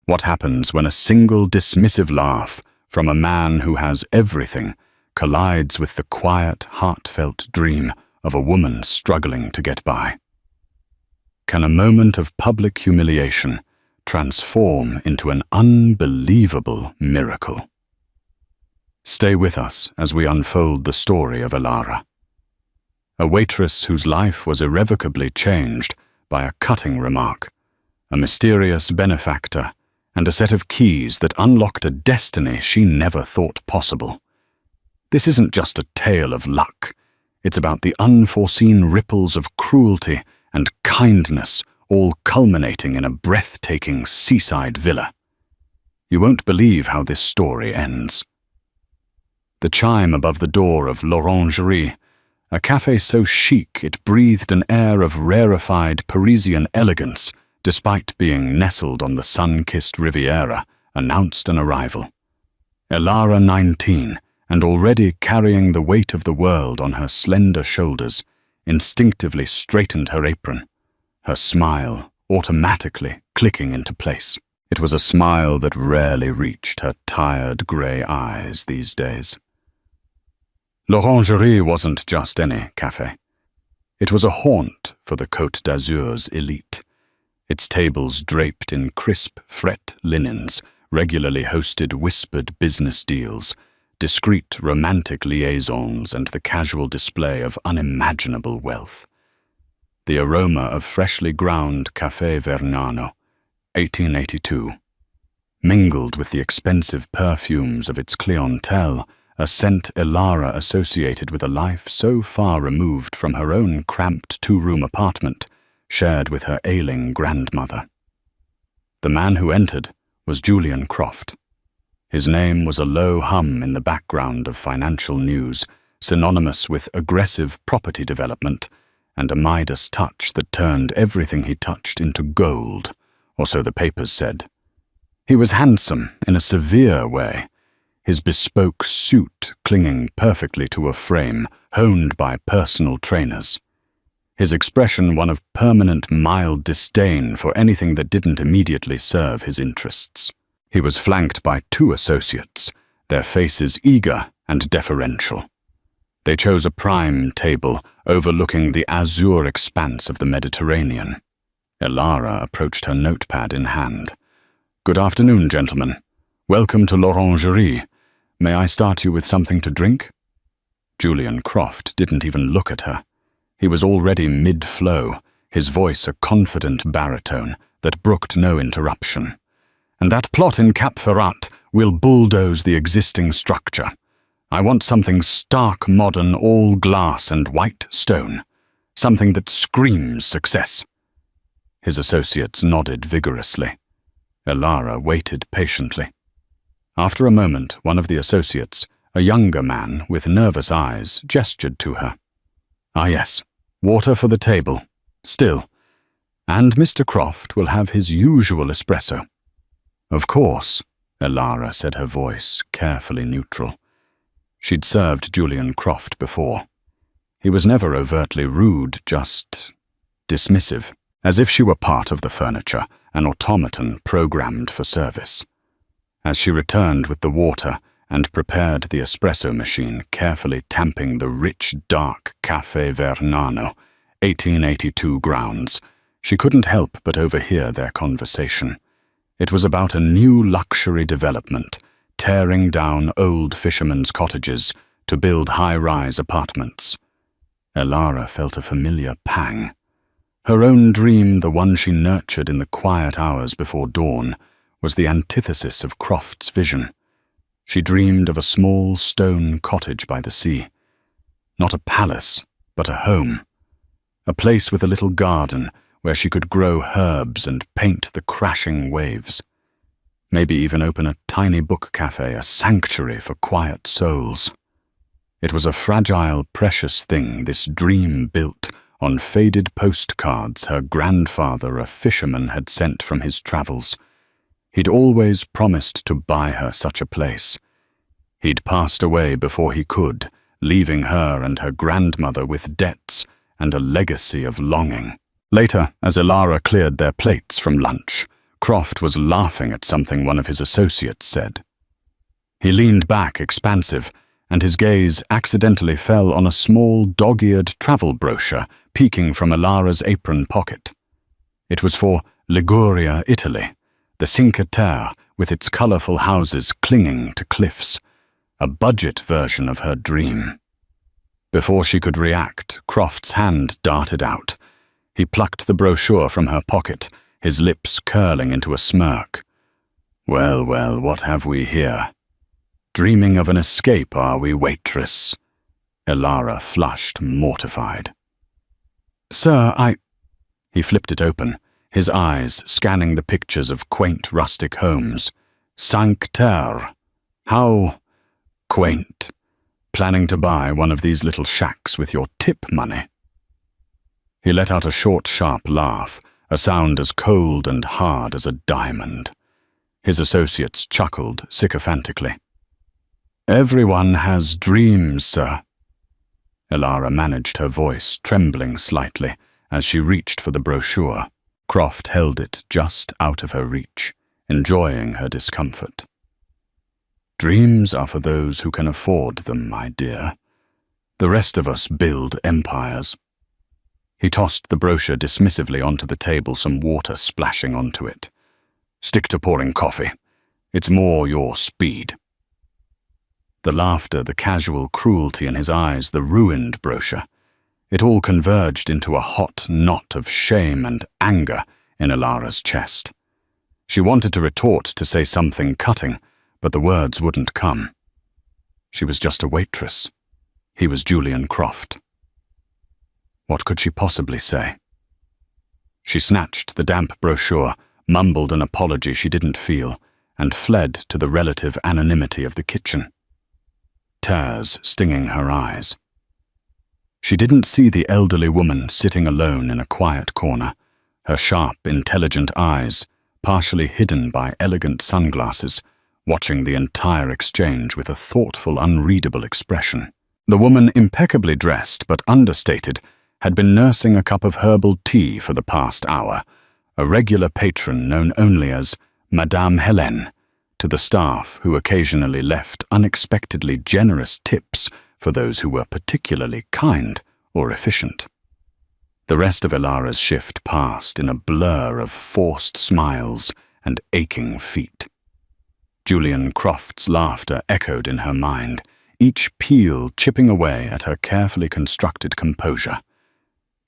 What happens when a single dismissive laugh from a man who has everything collides with the quiet, heartfelt dream of a woman struggling to get by? Can a moment of public humiliation transform into an unbelievable miracle? Stay with us as we unfold the story of Elara, a waitress whose life was irrevocably changed by a cutting remark, a mysterious benefactor, and a set of keys that unlocked a destiny she never thought possible. This isn't just a tale of luck. It's about the unforeseen ripples of cruelty and kindness, all culminating in a breathtaking seaside villa. You won't believe how this story ends. The chime above the door of l'Orangerie, a café so chic it breathed an air of rarefied Parisian elegance despite being nestled on the sun-kissed Riviera, announced an arrival. Elara, 19, and already carrying the weight of the world on her slender shoulders, instinctively straightened her apron, her smile automatically clicking into place. It was a smile that rarely reached her tired grey eyes these days. L'Orangerie wasn't just any café. It was a haunt for the Côte d'Azur's elite. Its tables draped in crisp fret linens regularly hosted whispered business deals, discreet romantic liaisons, and the casual display of unimaginable wealth. The aroma of freshly ground Café Vernano, 1882, mingled with the expensive perfumes of its clientele, a scent Elara associated with a life so far removed from her own cramped two-room apartment, shared with her ailing grandmother. The man who entered was Julian Croft. His name was a low hum in the background of financial news, synonymous with aggressive property development and a Midas touch that turned everything he touched into gold, or so the papers said. He was handsome in a severe way, his bespoke suit clinging perfectly to a frame honed by personal trainers. His expression one of permanent mild disdain for anything that didn't immediately serve his interests. He was flanked by two associates, their faces eager and deferential. They chose a prime table overlooking the azure expanse of the Mediterranean. Elara approached her notepad in hand. "Good afternoon, gentlemen. Welcome to l'Orangerie. May I start you with something to drink?" Julian Croft didn't even look at her. He was already mid-flow, his voice a confident baritone that brooked no interruption. "And that plot in Cap Ferrat will bulldoze the existing structure. I want something stark modern, all glass and white stone. Something that screams success." His associates nodded vigorously. Elara waited patiently. After a moment, one of the associates, a younger man with nervous eyes, gestured to her. "Ah yes, water for the table. Still. And Mr. Croft will have his usual espresso." "Of course," Elara said, her voice carefully neutral. She'd served Julian Croft before. He was never overtly rude, just dismissive, as if she were part of the furniture, an automaton programmed for service. As she returned with the water and prepared the espresso machine, carefully tamping the rich, dark Café Vernano, 1882 grounds, she couldn't help but overhear their conversation. It was about a new luxury development, tearing down old fishermen's cottages to build high-rise apartments. Elara felt a familiar pang. Her own dream, the one she nurtured in the quiet hours before dawn, was the antithesis of Croft's vision. She dreamed of a small stone cottage by the sea. Not a palace, but a home. A place with a little garden where she could grow herbs and paint the crashing waves. Maybe even open a tiny book cafe, a sanctuary for quiet souls. It was a fragile, precious thing, this dream built on faded postcards her grandfather, a fisherman, had sent from his travels. He'd always promised to buy her such a place. He'd passed away before he could, leaving her and her grandmother with debts and a legacy of longing. Later, as Elara cleared their plates from lunch, Croft was laughing at something one of his associates said. He leaned back, expansive, and his gaze accidentally fell on a small, dog-eared travel brochure peeking from Ilara's apron pocket. It was for Liguria, Italy, the Cinque Terre with its colourful houses clinging to cliffs, a budget version of her dream. Before she could react, Croft's hand darted out. He plucked the brochure from her pocket, his lips curling into a smirk. Well, well, what have we here? Dreaming of an escape, are we, Waitress? Ilara flushed, mortified. Sir, He flipped it open, his eyes scanning the pictures of quaint rustic homes. Cinque Terre. How quaint. Planning to buy one of these little shacks with your tip money? He let out a short, sharp laugh, a sound as cold and hard as a diamond. His associates chuckled sycophantically. Everyone has dreams, sir. Ilara managed her voice, trembling slightly, as she reached for the brochure. Croft held it just out of her reach, enjoying her discomfort. Dreams are for those who can afford them, my dear. The rest of us build empires. He tossed the brochure dismissively onto the table, some water splashing onto it. Stick to pouring coffee. It's more your speed. The laughter, the casual cruelty in his eyes, the ruined brochure. It all converged into a hot knot of shame and anger in Ilara's chest. She wanted to retort, to say something cutting, but the words wouldn't come. She was just a waitress. He was Julian Croft. What could she possibly say? She snatched the damp brochure, mumbled an apology she didn't feel, and fled to the relative anonymity of the kitchen. Tears stinging her eyes. She didn't see the elderly woman sitting alone in a quiet corner, her sharp, intelligent eyes, partially hidden by elegant sunglasses, watching the entire exchange with a thoughtful, unreadable expression. The woman, impeccably dressed but understated, had been nursing a cup of herbal tea for the past hour, a regular patron known only as Madame Hélène, to the staff who occasionally left unexpectedly generous tips for those who were particularly kind or efficient. The rest of Ilara's shift passed in a blur of forced smiles and aching feet. Julian Croft's laughter echoed in her mind, each peal chipping away at her carefully constructed composure.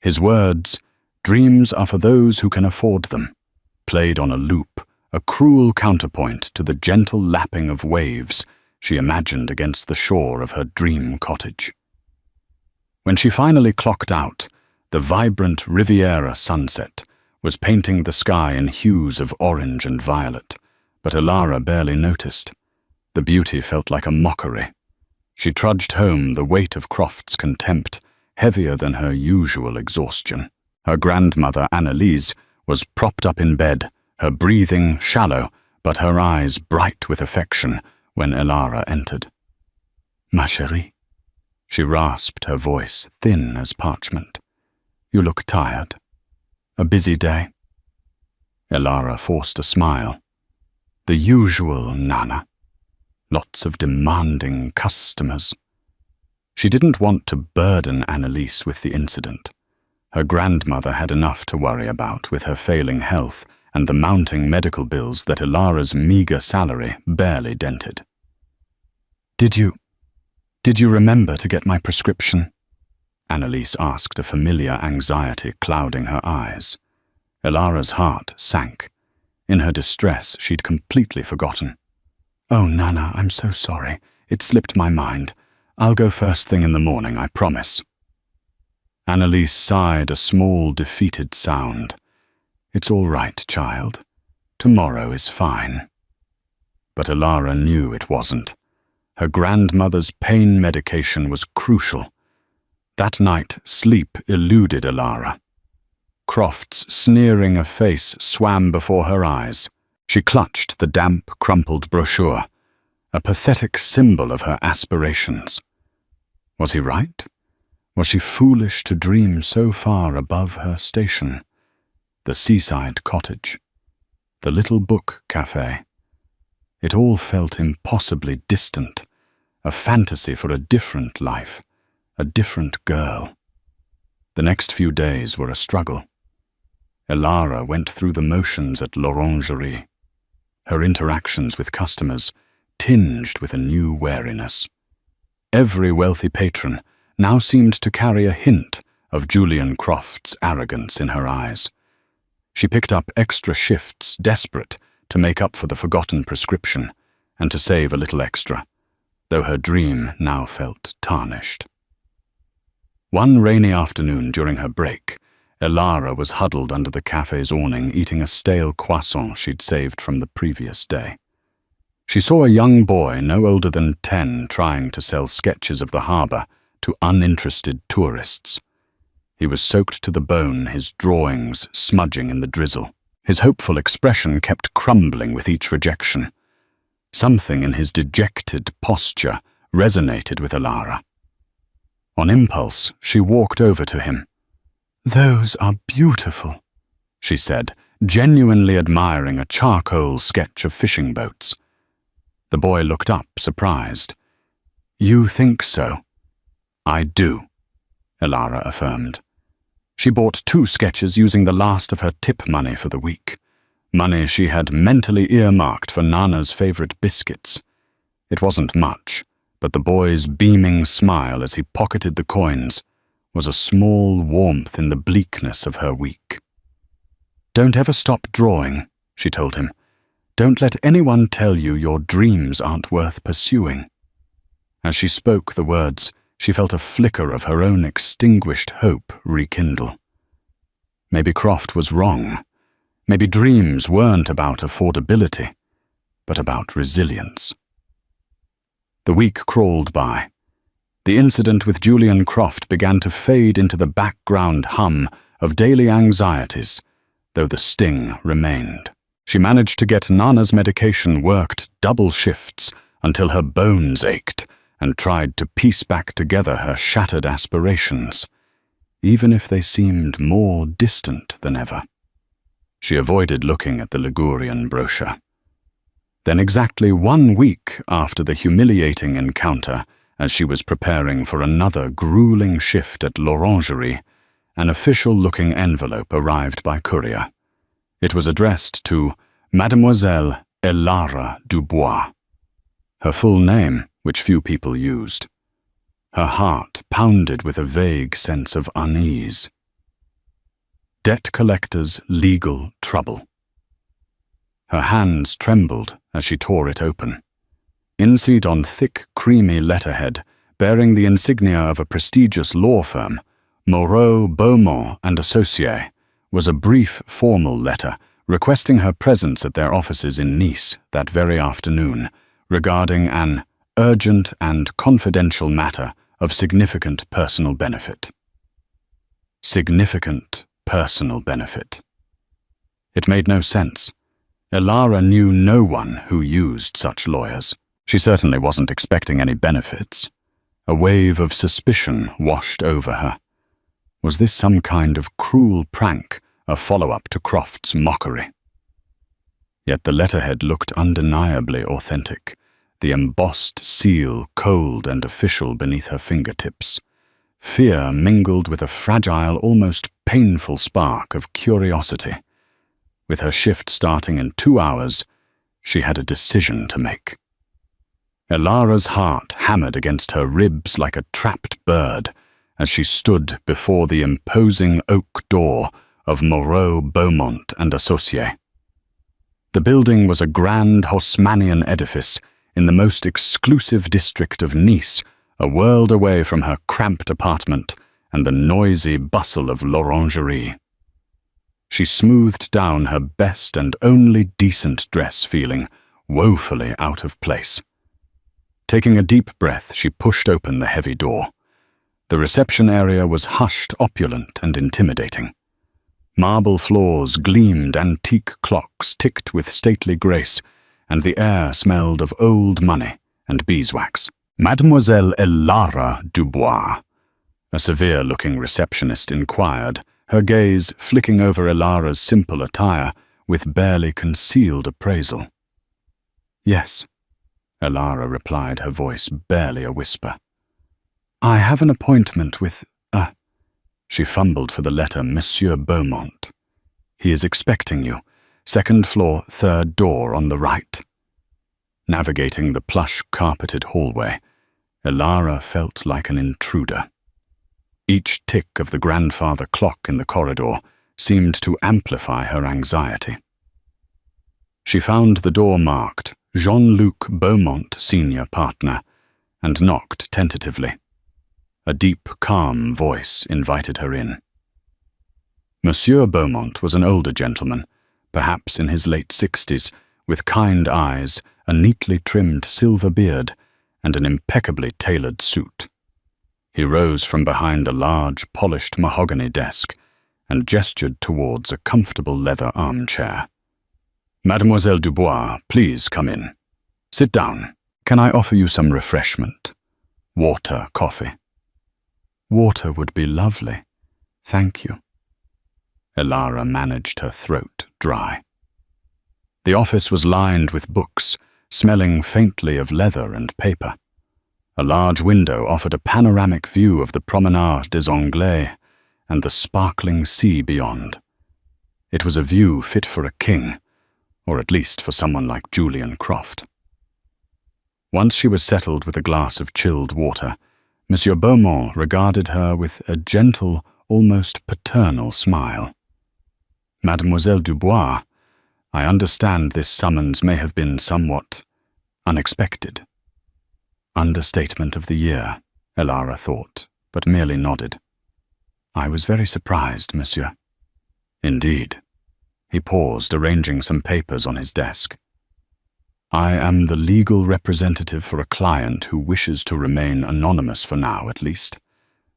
His words, "Dreams are for those who can afford them," played on a loop, a cruel counterpoint to the gentle lapping of waves she imagined against the shore of her dream cottage. When she finally clocked out, the vibrant Riviera sunset was painting the sky in hues of orange and violet, but Ilara barely noticed. The beauty felt like a mockery. She trudged home, the weight of Croft's contempt heavier than her usual exhaustion. Her grandmother, Annalise, was propped up in bed, her breathing shallow, but her eyes bright with affection when Ilara entered. "Ma chérie," she rasped, her voice thin as parchment. "You look tired. A busy day?" Ilara forced a smile. "The usual, Nana. Lots of demanding customers." She didn't want to burden Annalise with the incident. Her grandmother had enough to worry about with her failing health and the mounting medical bills that Ilara's meager salary barely dented. Did you remember to get my prescription?" Annalise asked, a familiar anxiety clouding her eyes. Ilara's heart sank. In her distress, she'd completely forgotten. "Oh, Nana, I'm so sorry. It slipped my mind. I'll go first thing in the morning, I promise." Annalise sighed a small, defeated sound. "It's all right, child. Tomorrow is fine." But Ilara knew it wasn't. Her grandmother's pain medication was crucial. That night, sleep eluded Ilara. Croft's sneering face swam before her eyes. She clutched the damp, crumpled brochure, a pathetic symbol of her aspirations. Was he right? Was she foolish to dream so far above her station? The seaside cottage. The little book cafe. It all felt impossibly distant, a fantasy for a different life, a different girl. The next few days were a struggle. Elara went through the motions at l'Orangerie, her interactions with customers tinged with a new wariness. Every wealthy patron now seemed to carry a hint of Julian Croft's arrogance in her eyes. She picked up extra shifts, desperate to make up for the forgotten prescription and to save a little extra, though her dream now felt tarnished. One rainy afternoon during her break, Elara was huddled under the cafe's awning eating a stale croissant she'd saved from the previous day. She saw a young boy no older than 10 trying to sell sketches of the harbour to uninterested tourists. He was soaked to the bone, his drawings smudging in the drizzle. His hopeful expression kept crumbling with each rejection. Something in his dejected posture resonated with Elara. On impulse, she walked over to him. "Those are beautiful," she said, genuinely admiring a charcoal sketch of fishing boats. The boy looked up, surprised. "You think so?" "I do," Elara affirmed. She bought 2 sketches using the last of her tip money for the week, money she had mentally earmarked for Nana's favorite biscuits. It wasn't much, but the boy's beaming smile as he pocketed the coins was a small warmth in the bleakness of her week. "Don't ever stop drawing," she told him. "Don't let anyone tell you your dreams aren't worth pursuing." As she spoke the words, she felt a flicker of her own extinguished hope rekindle. Maybe Croft was wrong. Maybe dreams weren't about affordability, but about resilience. The week crawled by. The incident with Julian Croft began to fade into the background hum of daily anxieties, though the sting remained. She managed to get Nana's medication worked double shifts until her bones ached, and tried to piece back together her shattered aspirations, even if they seemed more distant than ever. She avoided looking at the Ligurian brochure. Then exactly 1 week after the humiliating encounter, as she was preparing for another grueling shift at l'Orangerie, an official-looking envelope arrived by courier. It was addressed to Mademoiselle Elara Dubois, her full name, which few people used. Her heart pounded with a vague sense of unease. Debt collector's legal trouble. Her hands trembled as she tore it open. Inseed on thick, creamy letterhead, bearing the insignia of a prestigious law firm, Moreau, Beaumont and Associés, was a brief, formal letter requesting her presence at their offices in Nice that very afternoon regarding an urgent and confidential matter of significant personal benefit. Significant personal benefit. It made no sense. Elara knew no one who used such lawyers. She certainly wasn't expecting any benefits. A wave of suspicion washed over her. Was this some kind of cruel prank, a follow-up to Croft's mockery? Yet the letterhead looked undeniably authentic, the embossed seal cold and official beneath her fingertips. Fear mingled with a fragile, almost painful spark of curiosity. With her shift starting in 2 hours, she had a decision to make. Elara's heart hammered against her ribs like a trapped bird as she stood before the imposing oak door of Moreau, Beaumont and Associés. The building was a grand Haussmannian edifice in the most exclusive district of Nice, a world away from her cramped apartment and the noisy bustle of l'Orangerie. She smoothed down her best and only decent dress, feeling woefully out of place. Taking a deep breath, she pushed open the heavy door. The reception area was hushed, opulent, and intimidating. Marble floors gleamed, antique clocks ticked with stately grace, and the air smelled of old money and beeswax. Mademoiselle Elara Dubois, a severe-looking receptionist inquired, her gaze flicking over Elara's simple attire with barely concealed appraisal. "Yes," Elara replied, her voice barely a whisper. "I have an appointment with, She fumbled for the letter Monsieur Beaumont. "He is expecting you. Second floor, third door on the right." Navigating the plush carpeted hallway, Elara felt like an intruder. Each tick of the grandfather clock in the corridor seemed to amplify her anxiety. She found the door marked Jean-Luc Beaumont, Senior Partner, and knocked tentatively. A deep, calm voice invited her in. Monsieur Beaumont was an older gentleman, perhaps in his late 60s, with kind eyes, a neatly trimmed silver beard, and an impeccably tailored suit. He rose from behind a large, polished mahogany desk and gestured towards a comfortable leather armchair. "Mademoiselle Dubois, please come in. Sit down. Can I offer you some refreshment? Water, coffee?" "Water would be lovely. Thank you." Elara managed her throat dry. The office was lined with books, smelling faintly of leather and paper. A large window offered a panoramic view of the Promenade des Anglais and the sparkling sea beyond. It was a view fit for a king, or at least for someone like Julian Croft. Once she was settled with a glass of chilled water, Monsieur Beaumont regarded her with a gentle, almost paternal smile. "Mademoiselle Dubois, I understand this summons may have been somewhat unexpected." Understatement of the year, Elara thought, but merely nodded. "I was very surprised, monsieur." "Indeed." He paused, arranging some papers on his desk. "I am the legal representative for a client who wishes to remain anonymous for now, at least.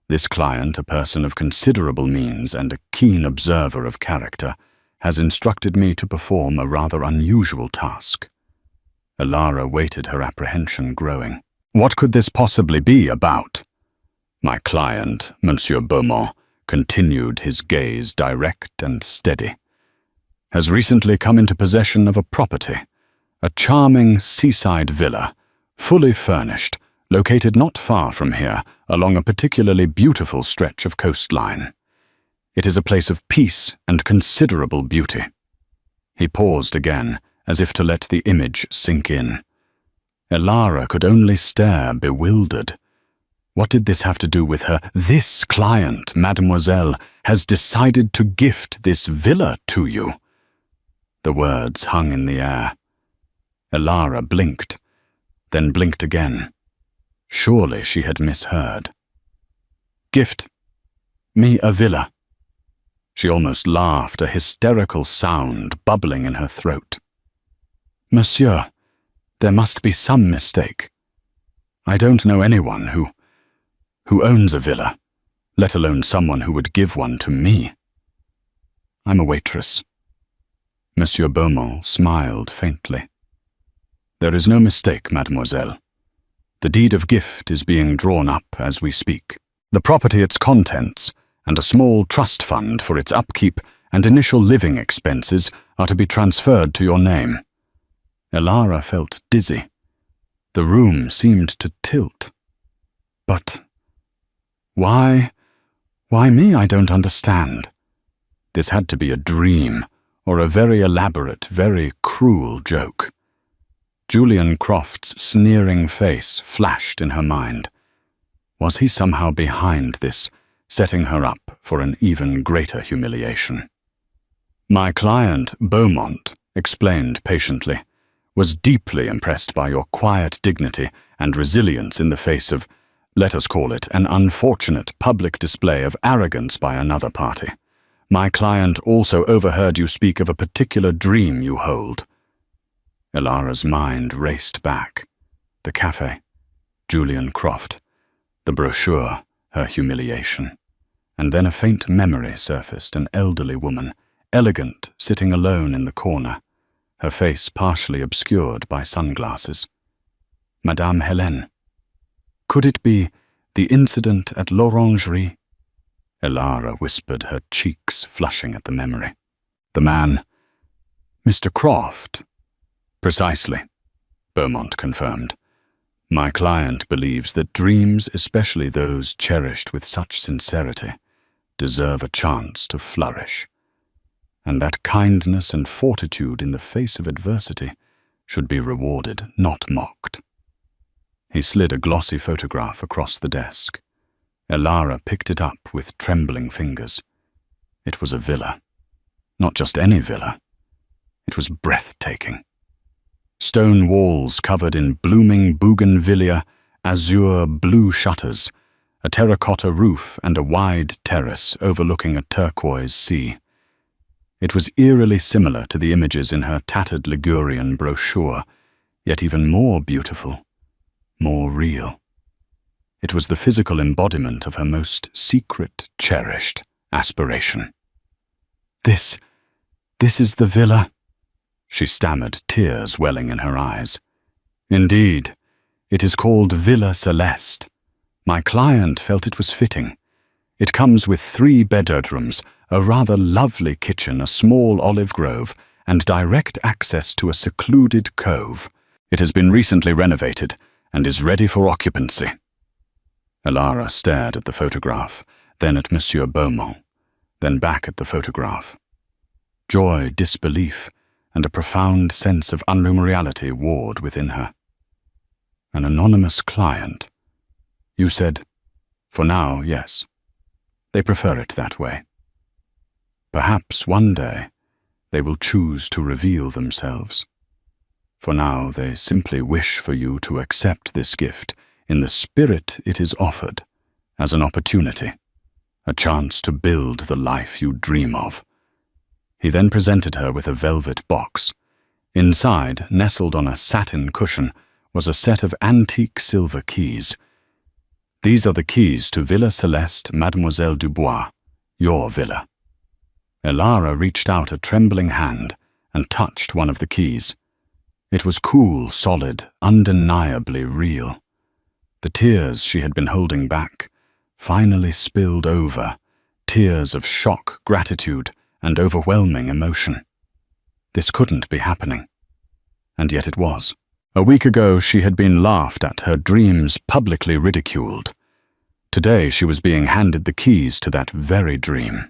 This client, a person of considerable means and a keen observer of character, has instructed me to perform a rather unusual task." Elara waited, her apprehension growing. "What could this possibly be about?" "My client, Monsieur Beaumont," continued, his gaze direct and steady, "has recently come into possession of a property, a charming seaside villa, fully furnished, located not far from here, along a particularly beautiful stretch of coastline. It is a place of peace and considerable beauty." He paused again, as if to let the image sink in. Elara could only stare, bewildered. What did this have to do with her? "This client, mademoiselle, has decided to gift this villa to you." The words hung in the air. Elara blinked, then blinked again. Surely she had misheard. "Gift? Me a villa?" She almost laughed, a hysterical sound bubbling in her throat. "Monsieur, there must be some mistake. I don't know anyone who owns a villa, let alone someone who would give one to me. I'm a waitress." Monsieur Beaumont smiled faintly. "There is no mistake, mademoiselle. The deed of gift is being drawn up as we speak. The property, its contents, and a small trust fund for its upkeep and initial living expenses are to be transferred to your name." Elara felt dizzy. The room seemed to tilt. "But why me? I don't understand." This had to be a dream, or a very elaborate, very cruel joke. Julian Croft's sneering face flashed in her mind. Was he somehow behind this, setting her up for an even greater humiliation? "My client, Beaumont," explained patiently, "was deeply impressed by your quiet dignity and resilience in the face of, let us call it, an unfortunate public display of arrogance by another party. My client also overheard you speak of a particular dream you hold." Elara's mind raced back. The cafe, Julian Croft, the brochure, her humiliation. And then a faint memory surfaced, an elderly woman, elegant, sitting alone in the corner, her face partially obscured by sunglasses. Madame Hélène. Could it be the incident at l'Orangerie? Elara whispered, her cheeks flushing at the memory. The man, Mr. Croft? Precisely, Beaumont confirmed. My client believes that dreams, especially those cherished with such sincerity, deserve a chance to flourish, and that kindness and fortitude in the face of adversity should be rewarded, not mocked. He slid a glossy photograph across the desk. Elara picked it up with trembling fingers. It was a villa. Not just any villa. It was breathtaking. Stone walls covered in blooming bougainvillea, azure blue shutters, a terracotta roof and a wide terrace overlooking a turquoise sea. It was eerily similar to the images in her tattered Ligurian brochure, yet even more beautiful, more real. It was the physical embodiment of her most secret, cherished aspiration. This is the villa," she stammered, tears welling in her eyes. "Indeed, it is called Villa Celeste. My client felt it was fitting. It comes with 3 bedrooms, a rather lovely kitchen, a small olive grove, and direct access to a secluded cove. It has been recently renovated and is ready for occupancy." Elara stared at the photograph, then at Monsieur Beaumont, then back at the photograph. Joy, disbelief, and a profound sense of unreality warred within her. An anonymous client. You said, "For now, yes. They prefer it that way. Perhaps one day they will choose to reveal themselves. For now, they simply wish for you to accept this gift in the spirit it is offered, as an opportunity, a chance to build the life you dream of." He then presented her with a velvet box. Inside, nestled on a satin cushion, was a set of antique silver keys. "These are the keys to Villa Celeste, Mademoiselle Dubois, your villa." Elara reached out a trembling hand and touched one of the keys. It was cool, solid, undeniably real. The tears she had been holding back finally spilled over, tears of shock, gratitude, and overwhelming emotion. This couldn't be happening. And yet it was. A week ago she had been laughed at, her dreams publicly ridiculed. Today she was being handed the keys to that very dream.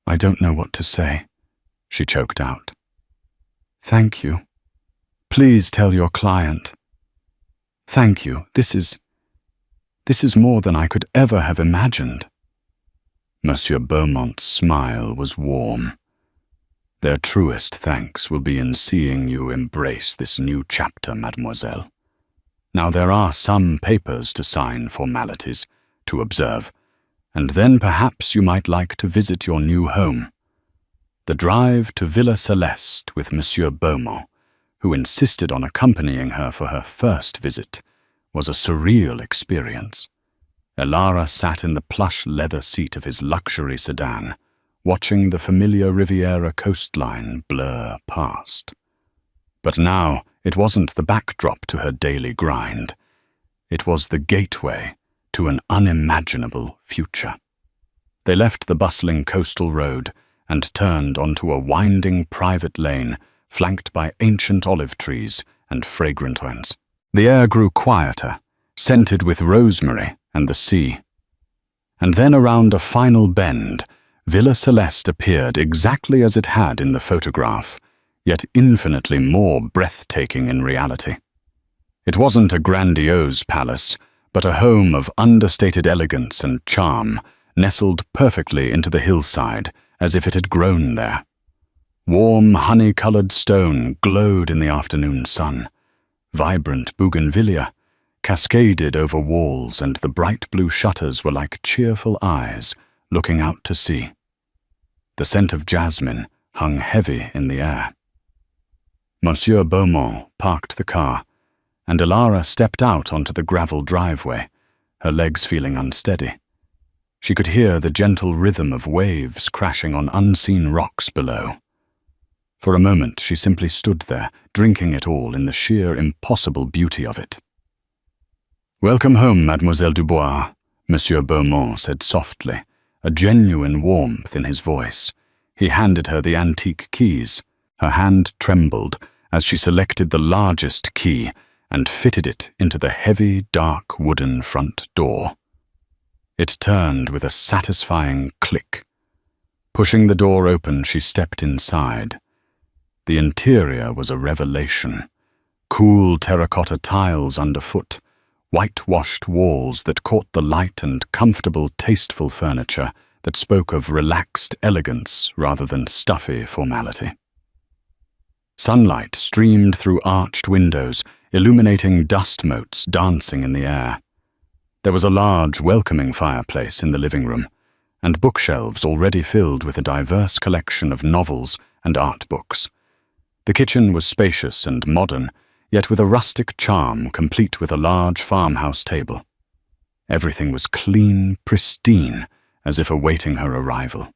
I don't know what to say," she choked out. "Thank you. Please tell your client. Thank you. This is more than I could ever have imagined." Monsieur Beaumont's smile was warm. "Their truest thanks will be in seeing you embrace this new chapter, mademoiselle. Now there are some papers to sign, formalities to observe, and then perhaps you might like to visit your new home." The drive to Villa Celeste with Monsieur Beaumont, who insisted on accompanying her for her first visit, was a surreal experience. Elara sat in the plush leather seat of his luxury sedan, watching the familiar Riviera coastline blur past. But now it wasn't the backdrop to her daily grind. It was the gateway to an unimaginable future. They left the bustling coastal road and turned onto a winding private lane flanked by ancient olive trees and fragrant ones. The air grew quieter, scented with rosemary and the sea. And then around a final bend, Villa Celeste appeared exactly as it had in the photograph, yet infinitely more breathtaking in reality. It wasn't a grandiose palace, but a home of understated elegance and charm, nestled perfectly into the hillside, as if it had grown there. Warm, honey-colored stone glowed in the afternoon sun. Vibrant bougainvillea cascaded over walls, and the bright blue shutters were like cheerful eyes looking out to sea. The scent of jasmine hung heavy in the air. Monsieur Beaumont parked the car, and Elara stepped out onto the gravel driveway, her legs feeling unsteady. She could hear the gentle rhythm of waves crashing on unseen rocks below. For a moment she simply stood there, drinking it all in the sheer impossible beauty of it. "Welcome home, Mademoiselle Dubois," Monsieur Beaumont said softly, a genuine warmth in his voice. He handed her the antique keys. Her hand trembled as she selected the largest key and fitted it into the heavy, dark wooden front door. It turned with a satisfying click. Pushing the door open, she stepped inside. The interior was a revelation. Cool terracotta tiles underfoot, whitewashed walls that caught the light, and comfortable, tasteful furniture that spoke of relaxed elegance rather than stuffy formality. Sunlight streamed through arched windows, illuminating dust motes dancing in the air. There was a large, welcoming fireplace in the living room, and bookshelves already filled with a diverse collection of novels and art books. The kitchen was spacious and modern, yet with a rustic charm, complete with a large farmhouse table. Everything was clean, pristine, as if awaiting her arrival.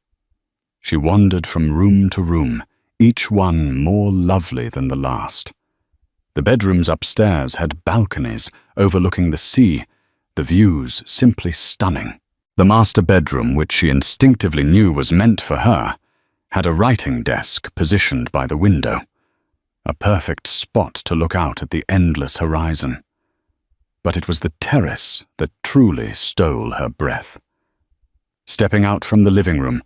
She wandered from room to room, each one more lovely than the last. The bedrooms upstairs had balconies overlooking the sea, the views simply stunning. The master bedroom, which she instinctively knew was meant for her, had a writing desk positioned by the window, a perfect spot to look out at the endless horizon. But it was the terrace that truly stole her breath. Stepping out from the living room,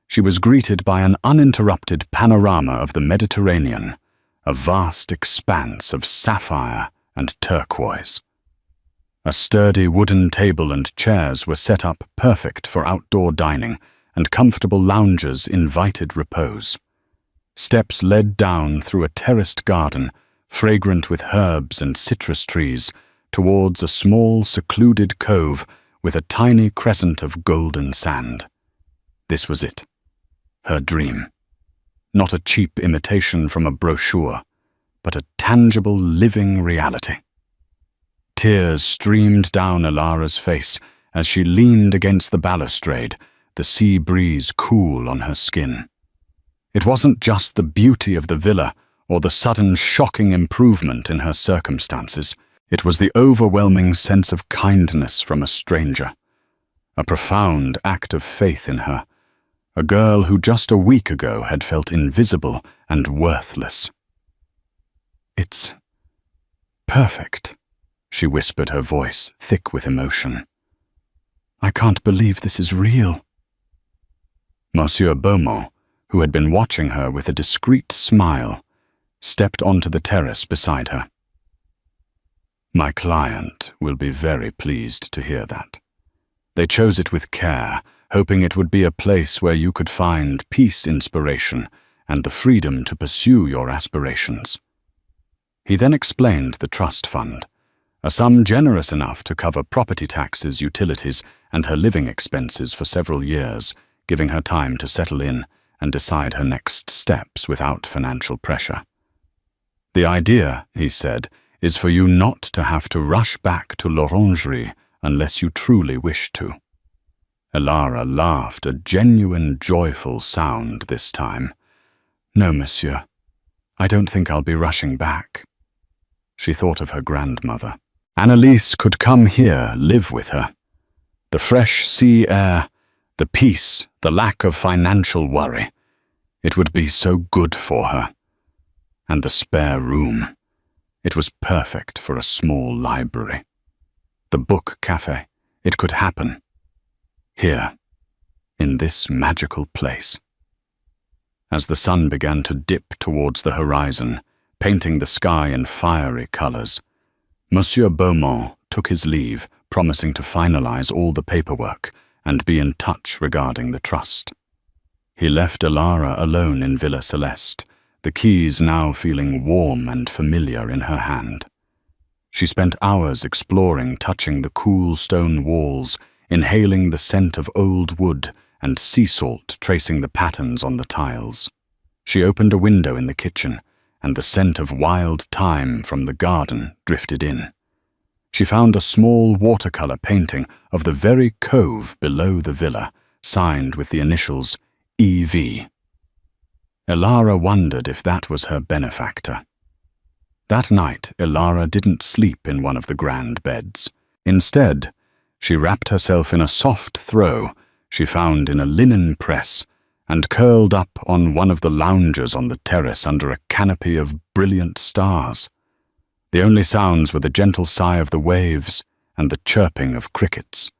she was greeted by an uninterrupted panorama of the Mediterranean, a vast expanse of sapphire and turquoise. A sturdy wooden table and chairs were set up perfect for outdoor dining, and comfortable lounges invited repose. Steps led down through a terraced garden, fragrant with herbs and citrus trees, towards a small, secluded cove with a tiny crescent of golden sand. This was it, her dream. Not a cheap imitation from a brochure, but a tangible, living reality. Tears streamed down Ilara's face as she leaned against the balustrade, the sea breeze cool on her skin. It wasn't just the beauty of the villa or the sudden shocking improvement in her circumstances. It was the overwhelming sense of kindness from a stranger, a profound act of faith in her, a girl who just a week ago had felt invisible and worthless. "It's perfect," she whispered, her voice thick with emotion. "I can't believe this is real." Monsieur Beaumont, who had been watching her with a discreet smile, stepped onto the terrace beside her. "My client will be very pleased to hear that. They chose it with care, hoping it would be a place where you could find peace, inspiration, and the freedom to pursue your aspirations." He then explained the trust fund, a sum generous enough to cover property taxes, utilities, and her living expenses for several years, giving her time to settle in and decide her next steps without financial pressure. "The idea," he said, "is for you not to have to rush back to l'Orangerie unless you truly wish to." Ilara laughed, a genuine, joyful sound this time. "No, monsieur. I don't think I'll be rushing back." She thought of her grandmother. Annalise could come here, live with her. The fresh sea air, the peace, the lack of financial worry. It would be so good for her. And the spare room. It was perfect for a small library. The book cafe. It could happen. Here, in this magical place. As the sun began to dip towards the horizon, painting the sky in fiery colors, Monsieur Beaumont took his leave, promising to finalize all the paperwork and be in touch regarding the trust. He left Ilara alone in Villa Celeste, the keys now feeling warm and familiar in her hand. She spent hours exploring, touching the cool stone walls, inhaling the scent of old wood and sea salt tracing the patterns on the tiles. She opened a window in the kitchen, and the scent of wild thyme from the garden drifted in. She found a small watercolor painting of the very cove below the villa, signed with the initials E.V. Ilara wondered if that was her benefactor. That night, Ilara didn't sleep in one of the grand beds. Instead, she wrapped herself in a soft throw she found in a linen press and curled up on one of the lounges on the terrace under a canopy of brilliant stars. The only sounds were the gentle sigh of the waves and the chirping of crickets.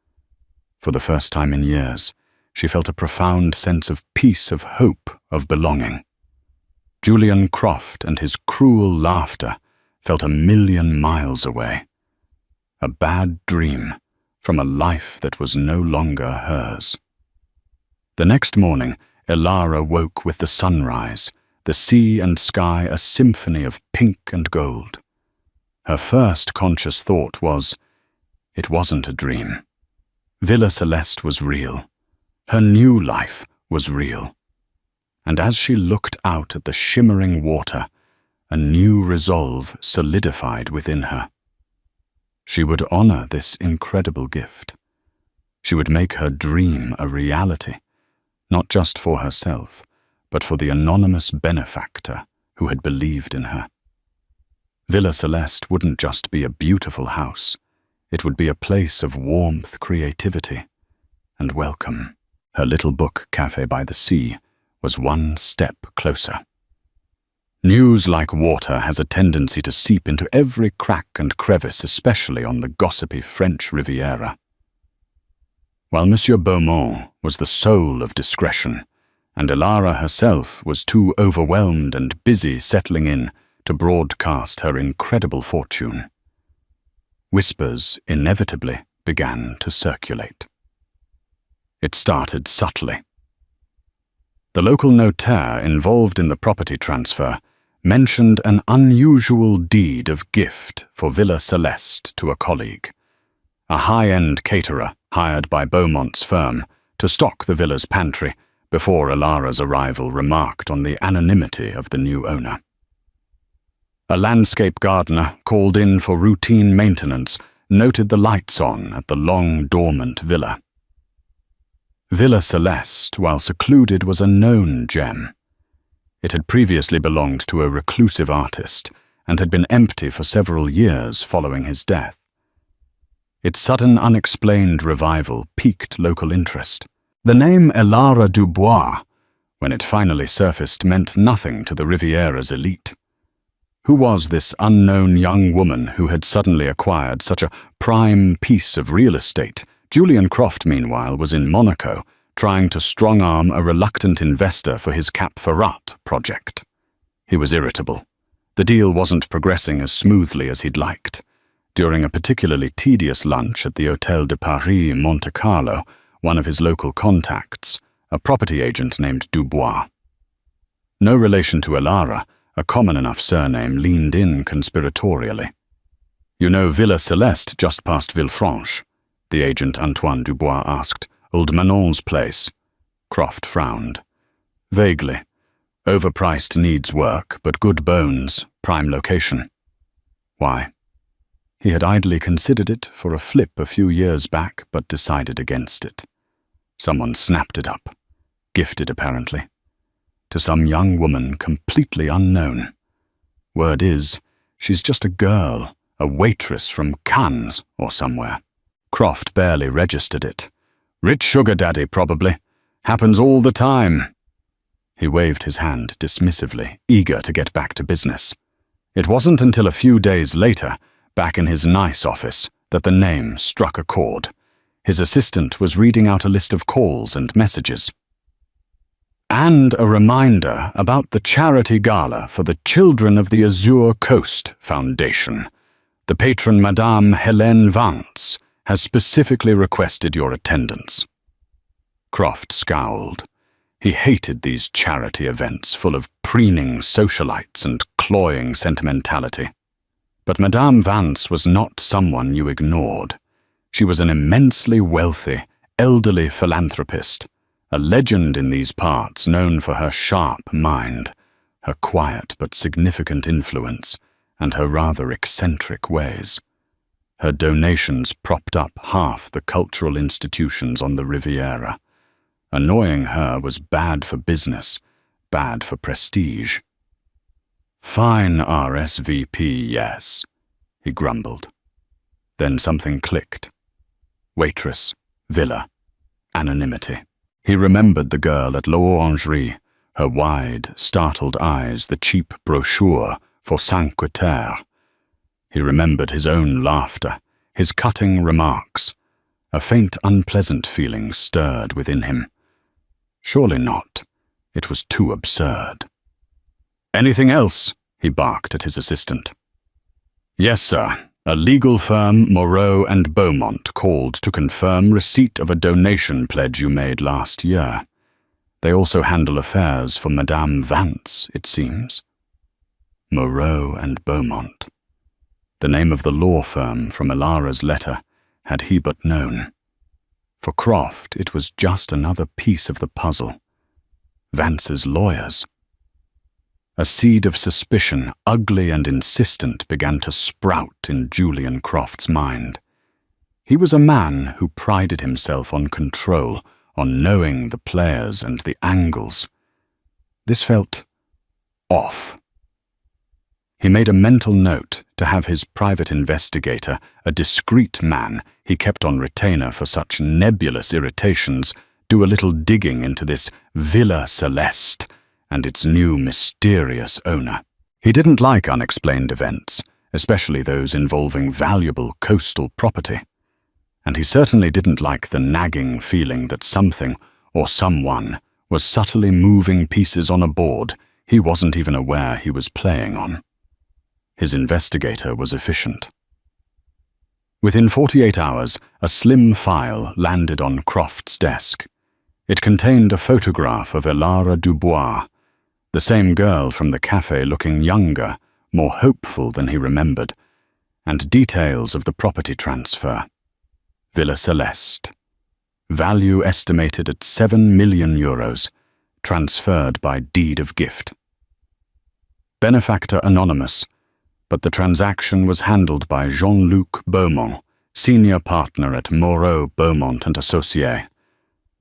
For the first time in years, she felt a profound sense of peace, of hope, of belonging. Julian Croft and his cruel laughter felt 1,000,000 miles away. A bad dream from a life that was no longer hers. The next morning, Elara woke with the sunrise, the sea and sky a symphony of pink and gold. Her first conscious thought was, it wasn't a dream. Villa Celeste was real. Her new life was real. And as she looked out at the shimmering water, a new resolve solidified within her. She would honor this incredible gift. She would make her dream a reality, not just for herself, but for the anonymous benefactor who had believed in her. Villa Celeste wouldn't just be a beautiful house. It would be a place of warmth, creativity, and welcome. Her little book cafe by the sea was one step closer. News like water has a tendency to seep into every crack and crevice, especially on the gossipy French Riviera. While Monsieur Beaumont was the soul of discretion, and Elara herself was too overwhelmed and busy settling in to broadcast her incredible fortune, whispers inevitably began to circulate. It started subtly. The local notaire involved in the property transfer mentioned an unusual deed of gift for Villa Celeste to a colleague, a high-end caterer hired by Beaumont's firm to stock the villa's pantry before Elara's arrival remarked on the anonymity of the new owner. A landscape gardener called in for routine maintenance noted the lights on at the long-dormant villa. Villa Celeste, while secluded, was a known gem. It had previously belonged to a reclusive artist and had been empty for several years following his death. Its sudden, unexplained revival piqued local interest. The name Elara Dubois, when it finally surfaced, meant nothing to the Riviera's elite. Who was this unknown young woman who had suddenly acquired such a prime piece of real estate? Julian Croft, meanwhile, was in Monaco, trying to strong-arm a reluctant investor for his Cap Ferrat project. He was irritable. The deal wasn't progressing as smoothly as he'd liked. During a particularly tedious lunch at the Hôtel de Paris Monte Carlo, one of his local contacts, a property agent named Dubois. No relation to Elara, a common enough surname, leaned in conspiratorially. "You know Villa Celeste just past Villefranche?" the agent Antoine Dubois asked. "Old Manon's place." Croft frowned. "Vaguely. Overpriced, needs work, but good bones, prime location." Why? He had idly considered it for a flip a few years back, but decided against it. Someone snapped it up. Gifted, apparently. To some young woman completely unknown. Word is, she's just a girl, a waitress from Cannes or somewhere. Croft barely registered it. "Rich sugar daddy, probably. Happens all the time." He waved his hand dismissively, eager to get back to business. It wasn't until a few days later, back in his nice office, that the name struck a chord. His assistant was reading out a list of calls and messages. "And a reminder about the charity gala for the Children of the Azure Coast Foundation. The patron, Madame Helene Vance, has specifically requested your attendance." Croft scowled. He hated these charity events full of preening socialites and cloying sentimentality. But Madame Vance was not someone you ignored. She was an immensely wealthy, elderly philanthropist, a legend in these parts known for her sharp mind, her quiet but significant influence, and her rather eccentric ways. Her donations propped up half the cultural institutions on the Riviera. Annoying her was bad for business, bad for prestige. "Fine RSVP, yes," he grumbled. Then something clicked. Waitress, villa, anonymity. He remembered the girl at l'Orangerie, her wide, startled eyes, the cheap brochure for Cinque Terre. He remembered his own laughter, his cutting remarks. A faint, unpleasant feeling stirred within him. Surely not. It was too absurd. "Anything else?" he barked at his assistant. "Yes, sir. A legal firm, Moreau and Beaumont, called to confirm receipt of a donation pledge you made last year. They also handle affairs for Madame Vance, it seems." Moreau and Beaumont. The name of the law firm from Elara's letter had he but known. For Croft, it was just another piece of the puzzle. Vance's lawyers. A seed of suspicion, ugly and insistent, began to sprout in Julian Croft's mind. He was a man who prided himself on control, on knowing the players and the angles. This felt off. He made a mental note to have his private investigator, a discreet man he kept on retainer for such nebulous irritations, do a little digging into this Villa Celeste and its new mysterious owner. He didn't like unexplained events, especially those involving valuable coastal property. And he certainly didn't like the nagging feeling that something or someone was subtly moving pieces on a board he wasn't even aware he was playing on. His investigator was efficient. Within 48 hours, a slim file landed on Croft's desk. It contained a photograph of Elara Dubois, the same girl from the cafe, looking younger, more hopeful than he remembered, and details of the property transfer. Villa Celeste. Value estimated at €7 million, transferred by deed of gift. Benefactor anonymous, but the transaction was handled by Jean-Luc Beaumont, senior partner at Moreau, Beaumont and Associés,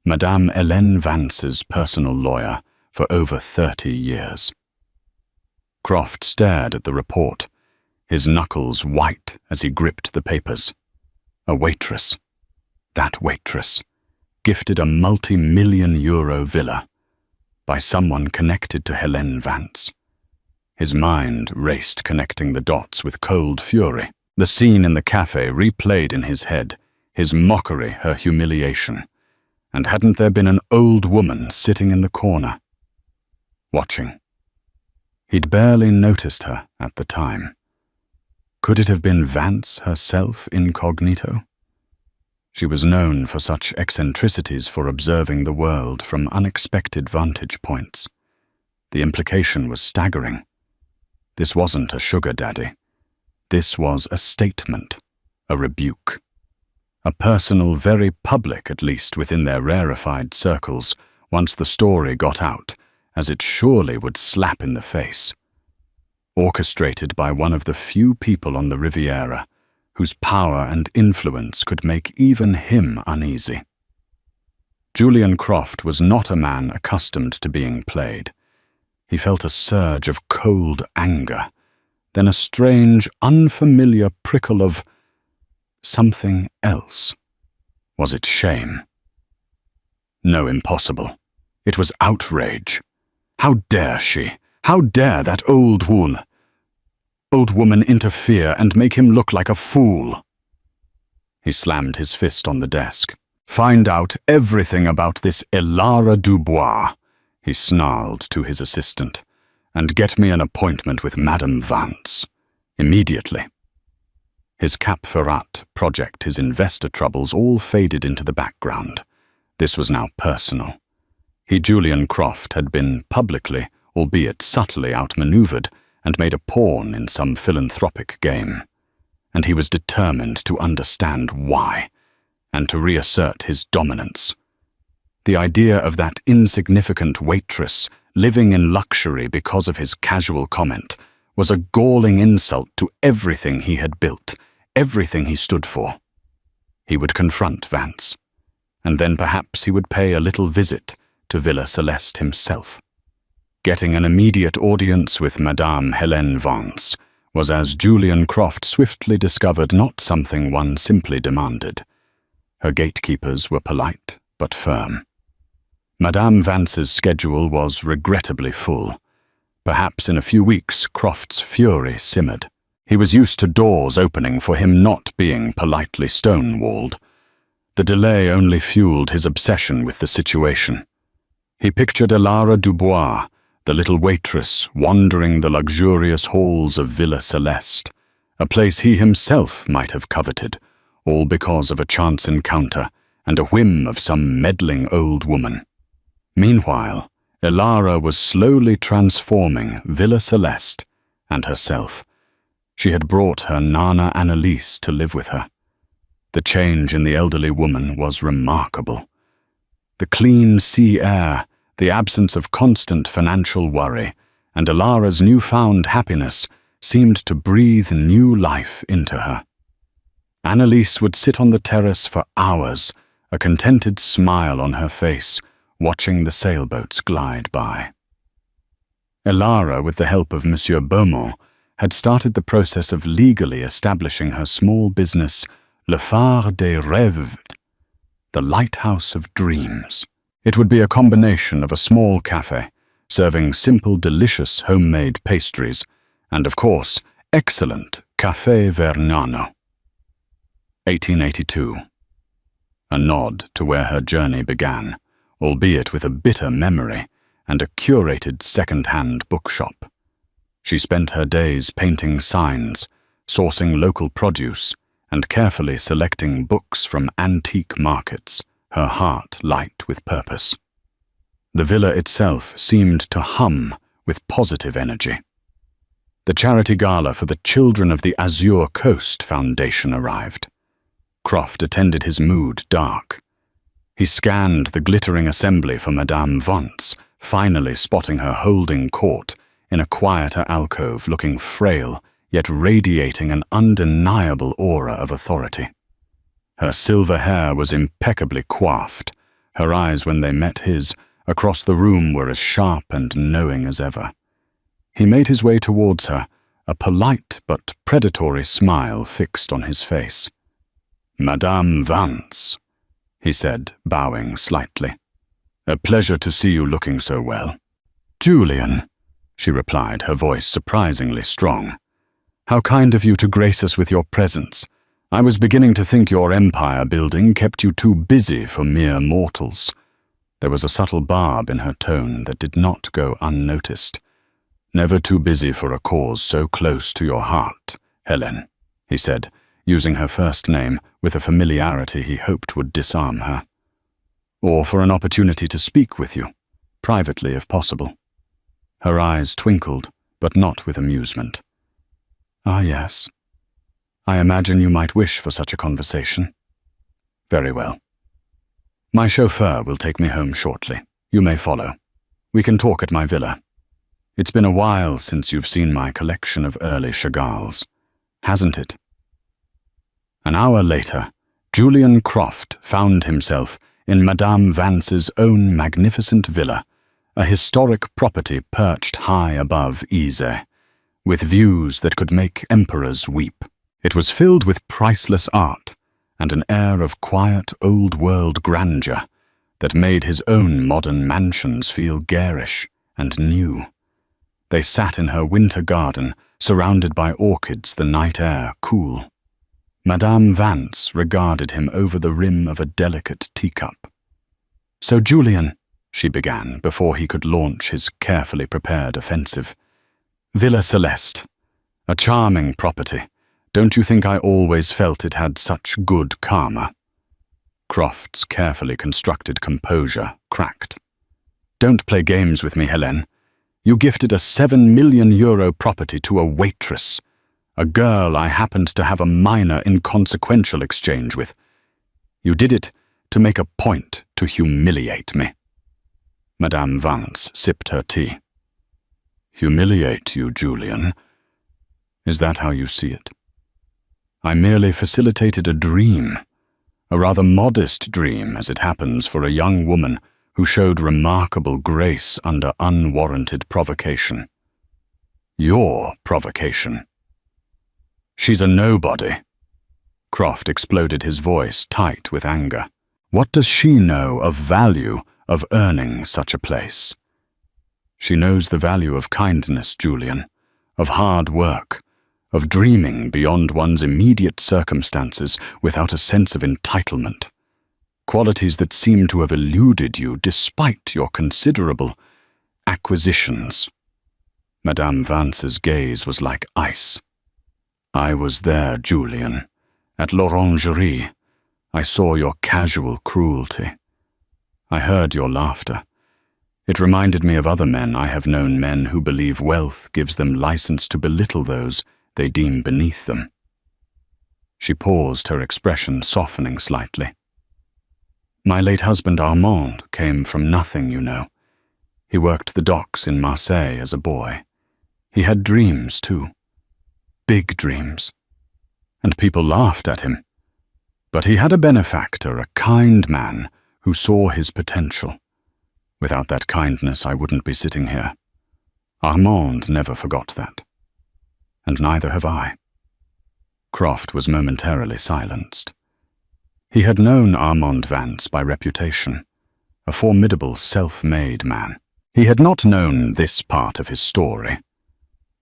Madame Hélène Vance's personal lawyer for over 30 years. Croft stared at the report, his knuckles white as he gripped the papers. A waitress. That waitress, gifted a multi-million-euro villa by someone connected to Hélène Vance. His mind raced, connecting the dots with cold fury. The scene in the cafe replayed in his head, his mockery, her humiliation. And hadn't there been an old woman sitting in the corner, watching? He'd barely noticed her at the time. Could it have been Vance herself incognito? She was known for such eccentricities, for observing the world from unexpected vantage points. The implication was staggering. This wasn't a sugar daddy. This was a statement, a rebuke. A personal, very public, at least within their rarefied circles, once the story got out, as it surely would slap in the face. Orchestrated by one of the few people on the Riviera whose power and influence could make even him uneasy. Julian Croft was not a man accustomed to being played. He felt a surge of cold anger, then a strange, unfamiliar prickle of something else. Was it shame? No, impossible. It was outrage. How dare she? How dare that old woman interfere and make him look like a fool? He slammed his fist on the desk. "Find out everything about this Elara Dubois," he snarled to his assistant, "and get me an appointment with Madame Vance. Immediately." His Cap Ferrat project, his investor troubles, all faded into the background. This was now personal. He, Julian Croft, had been publicly, albeit subtly, outmaneuvered and made a pawn in some philanthropic game. And he was determined to understand why, and to reassert his dominance. The idea of that insignificant waitress living in luxury because of his casual comment was a galling insult to everything he had built, everything he stood for. He would confront Vance, and then perhaps he would pay a little visit to Villa Celeste himself. Getting an immediate audience with Madame Hélène Vance was, as Julian Croft swiftly discovered, not something one simply demanded. Her gatekeepers were polite but firm. Madame Vance's schedule was regrettably full. Perhaps in a few weeks Croft's fury simmered. He was used to doors opening for him not being politely stonewalled. The delay only fueled his obsession with the situation. He pictured Elara Dubois, the little waitress, wandering the luxurious halls of Villa Celeste, a place he himself might have coveted, all because of a chance encounter and a whim of some meddling old woman. Meanwhile, Elara was slowly transforming Villa Celeste and herself. She had brought her Nana Annalise to live with her. The change in the elderly woman was remarkable. The clean sea air, the absence of constant financial worry, and Elara's newfound happiness seemed to breathe new life into her. Annalise would sit on the terrace for hours, a contented smile on her face, watching the sailboats glide by. Elara, with the help of Monsieur Beaumont, had started the process of legally establishing her small business, Le Phare des Rêves, the Lighthouse of Dreams. It would be a combination of a small cafe, serving simple, delicious homemade pastries, and, of course, excellent Café Vernano. 1882. A nod to where her journey began, albeit with a bitter memory and a curated second-hand bookshop. She spent her days painting signs, sourcing local produce, and carefully selecting books from antique markets, her heart light with purpose. The villa itself seemed to hum with positive energy. The charity gala for the Children of the Azure Coast Foundation arrived. Croft attended his mood dark. He scanned the glittering assembly for Madame Vance, finally spotting her holding court in a quieter alcove, looking frail, yet radiating an undeniable aura of authority. Her silver hair was impeccably coiffed. Her eyes, when they met his, across the room were as sharp and knowing as ever. He made his way towards her, a polite but predatory smile fixed on his face. "Madame Vance," he said, bowing slightly. "A pleasure to see you looking so well." "Julian," she replied, her voice surprisingly strong. "How kind of you to grace us with your presence. I was beginning to think your empire building kept you too busy for mere mortals." There was a subtle barb in her tone that did not go unnoticed. "Never too busy for a cause so close to your heart, Helen," he said, using her first name with a familiarity he hoped would disarm her. "Or for an opportunity to speak with you, privately if possible." Her eyes twinkled, but not with amusement. "Ah, yes. I imagine you might wish for such a conversation." "Very well. My chauffeur will take me home shortly. You may follow. We can talk at my villa. It's been a while since you've seen my collection of early Chagalls, hasn't it?" An hour later, Julian Croft found himself in Madame Vance's own magnificent villa, a historic property perched high above Ise, with views that could make emperors weep. It was filled with priceless art and an air of quiet old-world grandeur that made his own modern mansions feel garish and new. They sat in her winter garden, surrounded by orchids, the night air cool. Madame Vance regarded him over the rim of a delicate teacup. "So, Julian," she began before he could launch his carefully prepared offensive, "Villa Celeste, a charming property. Don't you think I always felt it had such good karma?" Croft's carefully constructed composure cracked. "Don't play games with me, Helene. You gifted a €7 million property to a waitress, a girl I happened to have a minor inconsequential exchange with. You did it to make a point to humiliate me." Madame Vance sipped her tea. "Humiliate you, Julian? Is that how you see it? I merely facilitated a dream, a rather modest dream, as it happens, for a young woman who showed remarkable grace under unwarranted provocation. Your provocation. She's a nobody." Croft exploded, his voice tight with anger. "What does she know of value, of earning such a place. She knows the value of kindness, Julian, of hard work, of dreaming beyond one's immediate circumstances without a sense of entitlement. Qualities that seem to have eluded you despite your considerable acquisitions. Madame Vance's gaze was like ice. I was there, Julian, at l'Orangerie. I saw your casual cruelty. I heard your laughter. It reminded me of other men I have known, men who believe wealth gives them license to belittle those they deem beneath them. She paused, her expression softening slightly. My late husband Armand came from nothing, you know. He worked the docks in Marseille as a boy. He had dreams, too. Big dreams. And people laughed at him. But he had a benefactor, a kind man, who saw his potential. Without that kindness, I wouldn't be sitting here. Armand never forgot that. And neither have I. Croft was momentarily silenced. He had known Armand Vance by reputation, a formidable self-made man. He had not known this part of his story.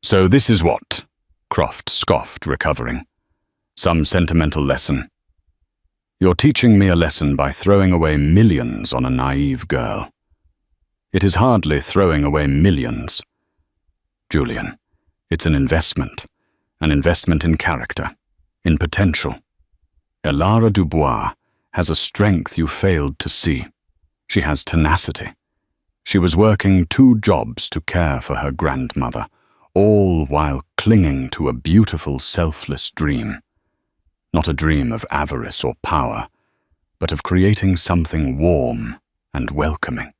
So this is what? Croft scoffed, recovering. Some sentimental lesson. You're teaching me a lesson by throwing away millions on a naive girl. It is hardly throwing away millions. Julian, it's an investment in character, in potential. Elara Dubois has a strength you failed to see. She has tenacity. She was working 2 jobs to care for her grandmother, all while clinging to a beautiful, selfless dream. Not a dream of avarice or power, but of creating something warm and welcoming.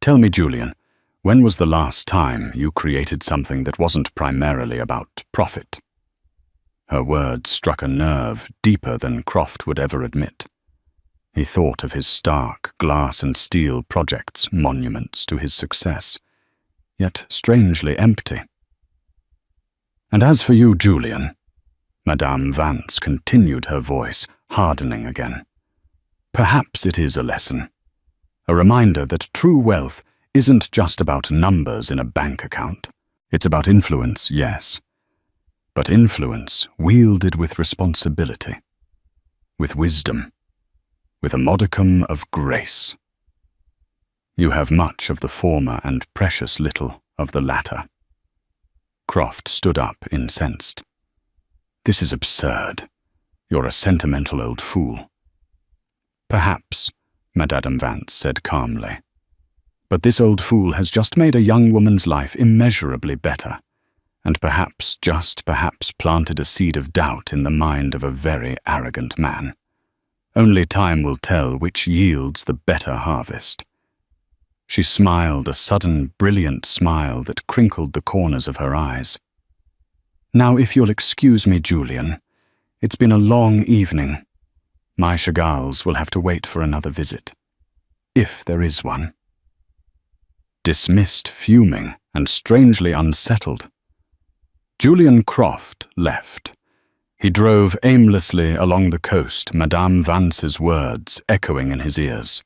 Tell me, Julian, when was the last time you created something that wasn't primarily about profit? Her words struck a nerve deeper than Croft would ever admit. He thought of his stark glass and steel projects, monuments to his success, yet strangely empty. And as for you, Julian, Madame Vance continued, her voice hardening again. Perhaps it is a lesson. A reminder that true wealth isn't just about numbers in a bank account. It's about influence, yes. But influence wielded with responsibility, with wisdom, with a modicum of grace. You have much of the former and precious little of the latter. Croft stood up, incensed. This is absurd. You're a sentimental old fool. Perhaps, Madame Vance said calmly. But this old fool has just made a young woman's life immeasurably better, and perhaps, just perhaps, planted a seed of doubt in the mind of a very arrogant man. Only time will tell which yields the better harvest. She smiled, a sudden, brilliant smile that crinkled the corners of her eyes. Now, if you'll excuse me, Julian, it's been a long evening. My Chagalls will have to wait for another visit, if there is one. Dismissed, fuming, and strangely unsettled, Julian Croft left. He drove aimlessly along the coast, Madame Vance's words echoing in his ears.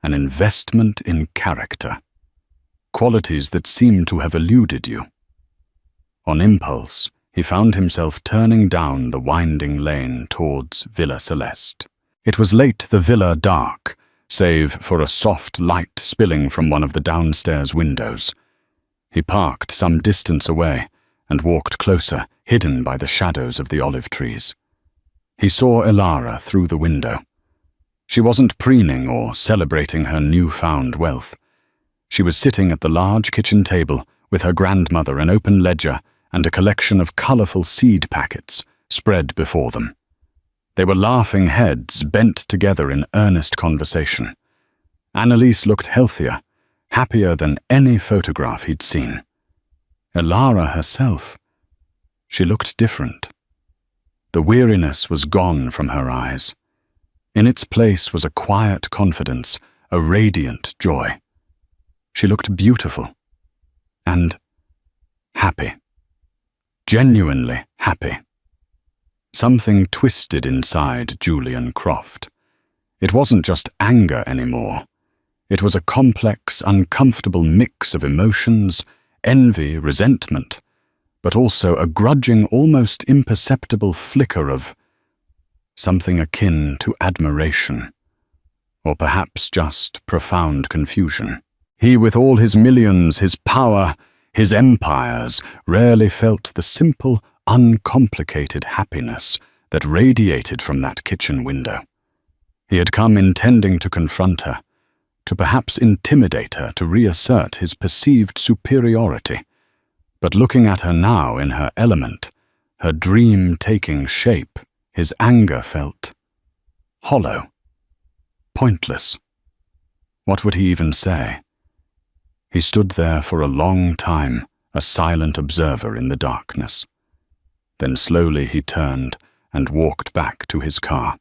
An investment in character. Qualities that seemed to have eluded you. On impulse, he found himself turning down the winding lane towards Villa Celeste. It was late, the villa dark, save for a soft light spilling from one of the downstairs windows. He parked some distance away and walked closer, hidden by the shadows of the olive trees. He saw Elara through the window. She wasn't preening or celebrating her newfound wealth. She was sitting at the large kitchen table with her grandmother, an open ledger, and a collection of colourful seed packets spread before them. They were laughing heads bent together in earnest conversation. Annalise looked healthier, happier than any photograph he'd seen. Elara herself, she looked different. The weariness was gone from her eyes. In its place was a quiet confidence, a radiant joy. She looked beautiful and happy. Genuinely happy. Something twisted inside Julian Croft. It wasn't just anger anymore. It was a complex, uncomfortable mix of emotions, envy, resentment, but also a grudging, almost imperceptible flicker of something akin to admiration, or perhaps just profound confusion. He, with all his millions, his power, his empires, rarely felt the simple, uncomplicated happiness that radiated from that kitchen window. He had come intending to confront her, to perhaps intimidate her, to reassert his perceived superiority. But looking at her now in her element, her dream taking shape, his anger felt hollow, pointless. What would he even say? He stood there for a long time, a silent observer in the darkness. Then slowly he turned and walked back to his car.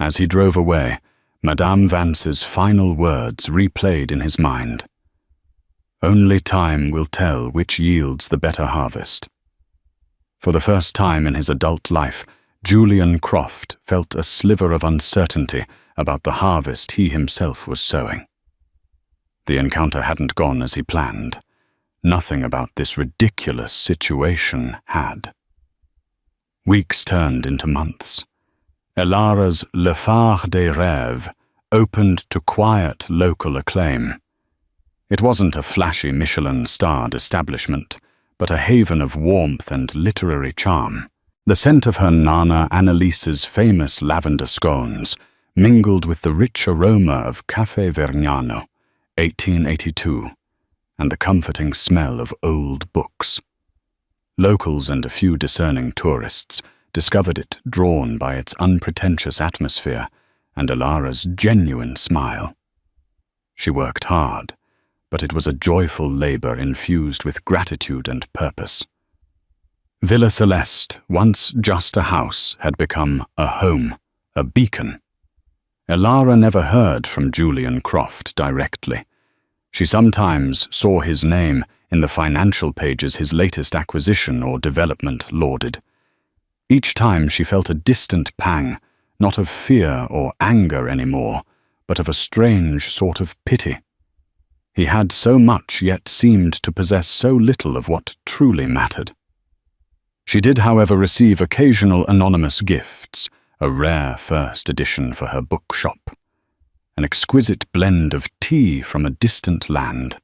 As he drove away, Madame Vance's final words replayed in his mind. Only time will tell which yields the better harvest. For the first time in his adult life, Julian Croft felt a sliver of uncertainty about the harvest he himself was sowing. The encounter hadn't gone as he planned. Nothing about this ridiculous situation had. Weeks turned into months. Elara's Le Phare des Rêves opened to quiet local acclaim. It wasn't a flashy Michelin-starred establishment, but a haven of warmth and literary charm. The scent of her Nana Annalise's famous lavender scones mingled with the rich aroma of Café Vergnano, 1882, and the comforting smell of old books. Locals and a few discerning tourists discovered it, drawn by its unpretentious atmosphere and Elara's genuine smile. She worked hard, but it was a joyful labor infused with gratitude and purpose. Villa Celeste, once just a house, had become a home, a beacon. Elara never heard from Julian Croft directly. She sometimes saw his name in the financial pages his latest acquisition or development lauded. Each time she felt a distant pang, not of fear or anger anymore, but of a strange sort of pity. He had so much, yet seemed to possess so little of what truly mattered. She did, however, receive occasional anonymous gifts, a rare first edition for her bookshop, an exquisite blend of tea from a distant land,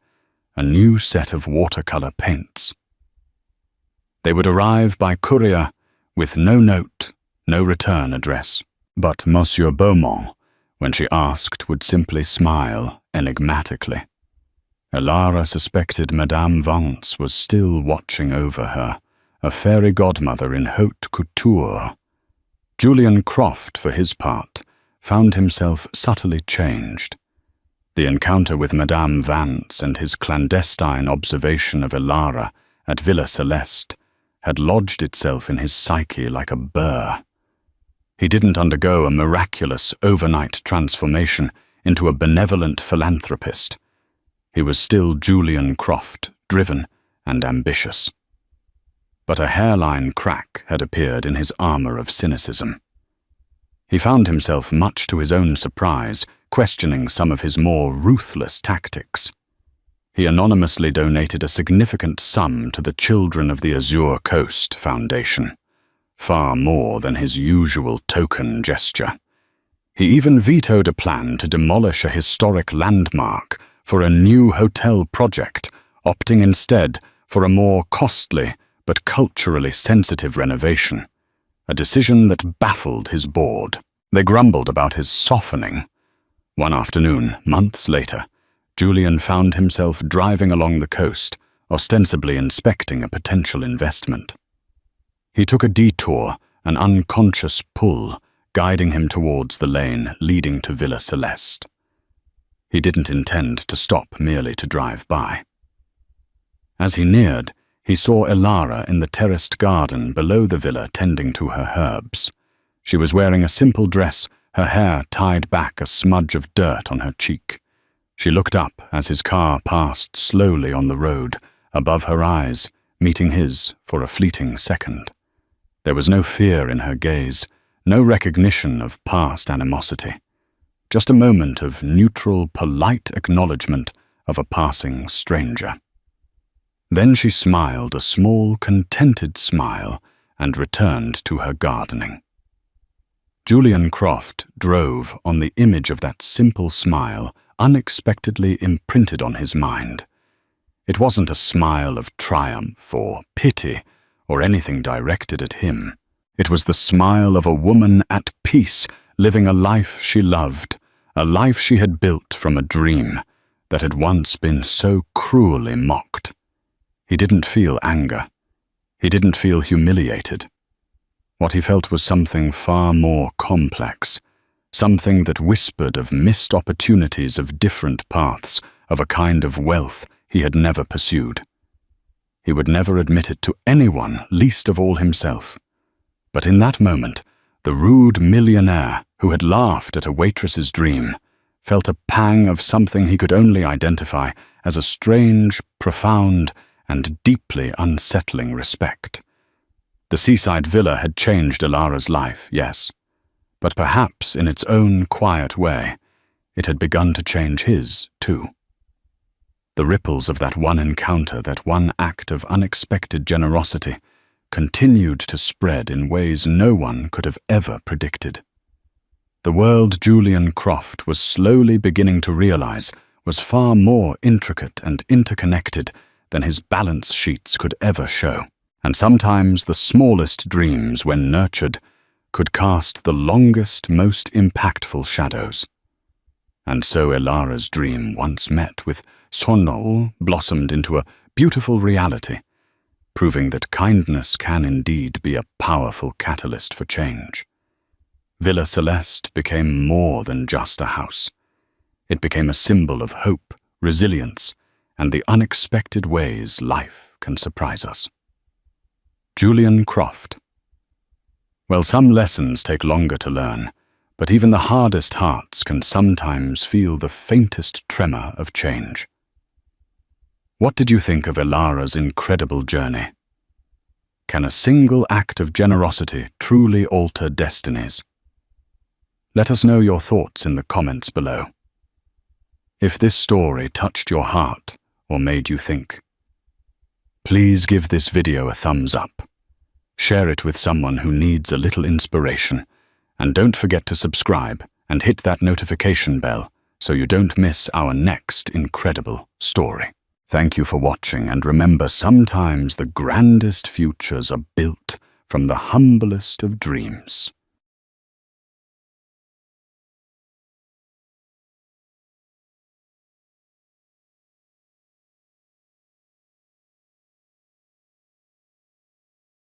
a new set of watercolor paints. They would arrive by courier with no note, no return address, but Monsieur Beaumont, when she asked, would simply smile enigmatically. Elara suspected Madame Vance was still watching over her, a fairy godmother in haute couture. Julian Croft, for his part, found himself subtly changed. The encounter with Madame Vance and his clandestine observation of Elara at Villa Celeste had lodged itself in his psyche like a burr. He didn't undergo a miraculous overnight transformation into a benevolent philanthropist. He was still Julian Croft, driven and ambitious. But a hairline crack had appeared in his armor of cynicism. He found himself, much to his own surprise, questioning some of his more ruthless tactics. He anonymously donated a significant sum to the Children of the Azure Coast Foundation, far more than his usual token gesture. He even vetoed a plan to demolish a historic landmark for a new hotel project, opting instead for a more costly but culturally sensitive renovation, a decision that baffled his board. They grumbled about his softening. One afternoon, months later, Julian found himself driving along the coast, ostensibly inspecting a potential investment. He took a detour, an unconscious pull, guiding him towards the lane leading to Villa Celeste. He didn't intend to stop merely to drive by. As he neared, he saw Elara in the terraced garden below the villa tending to her herbs. She was wearing a simple dress, her hair tied back, a smudge of dirt on her cheek. She looked up as his car passed slowly on the road, above her eyes, meeting his for a fleeting second. There was no fear in her gaze, no recognition of past animosity, just a moment of neutral, polite acknowledgement of a passing stranger. Then she smiled a small, contented smile and returned to her gardening. Julian Croft drove on the image of that simple smile unexpectedly imprinted on his mind. It wasn't a smile of triumph or pity or anything directed at him. It was the smile of a woman at peace, living a life she loved, a life she had built from a dream that had once been so cruelly mocked. He didn't feel anger. He didn't feel humiliated. What he felt was something far more complex, something that whispered of missed opportunities, of different paths, of a kind of wealth he had never pursued. He would never admit it to anyone, least of all himself. But in that moment, the rude millionaire who had laughed at a waitress's dream felt a pang of something he could only identify as a strange, profound, and deeply unsettling respect. The seaside villa had changed Elara's life, yes, but perhaps in its own quiet way, it had begun to change his, too. The ripples of that one encounter, that one act of unexpected generosity, continued to spread in ways no one could have ever predicted. The world Julian Croft was slowly beginning to realize was far more intricate and interconnected than his balance sheets could ever show. And sometimes the smallest dreams, when nurtured, could cast the longest, most impactful shadows. And so Elara's dream, once met with Sonol, blossomed into a beautiful reality, proving that kindness can indeed be a powerful catalyst for change. Villa Celeste became more than just a house. It became a symbol of hope, resilience, and the unexpected ways life can surprise us. Julian Croft. Well, some lessons take longer to learn, but even the hardest hearts can sometimes feel the faintest tremor of change. What did you think of Elara's incredible journey? Can a single act of generosity truly alter destinies? Let us know your thoughts in the comments below. If this story touched your heart or made you think, please give this video a thumbs up. Share it with someone who needs a little inspiration, and don't forget to subscribe and hit that notification bell so you don't miss our next incredible story. Thank you for watching, and remember, sometimes the grandest futures are built from the humblest of dreams.